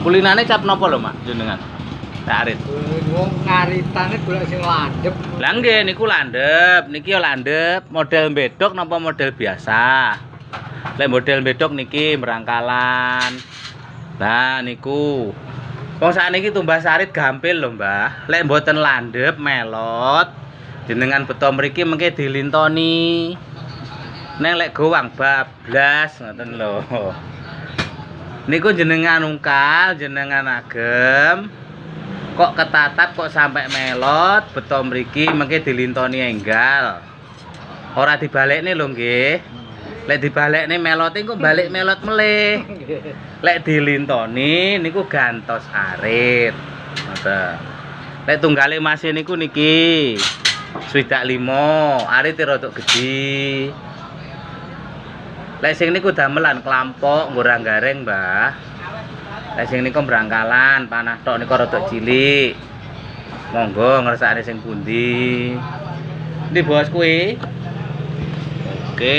Kulinane cap napa lho, Mak, jenengan? Arit. Wong ngaritane golek sing landhep. Lah nggih niku landhep, niki ya landhep, model bedok napa model biasa. Lek model bedok niki merangkalan. Nah niku. Wong sakniki tumbas arit gampil lho, Mbah. Lek mboten landhep melot, jenengan beto mriki mengke dilintoni. Neng lek gowang bablas ngoten lho. Niku jenengan ungkal, jenengan agem. Kok ketatap kok sampai melot, beto mriki mengke dilintoni enggal. Ora dibalekne lho nggih. Lek dibalekne melote kok balik melot melih. Lek dilintoni niku gantos arit. Ngoten. Lek tunggale masih niku niki 5, arit rada gedhi. Lek sing niku damelan klampok ngurang gareng, Mbah. Lek sing niku brangkalan, panah tok niku rada cilik. Monggo ngersakne sing pundi. Ndi bos kuwi?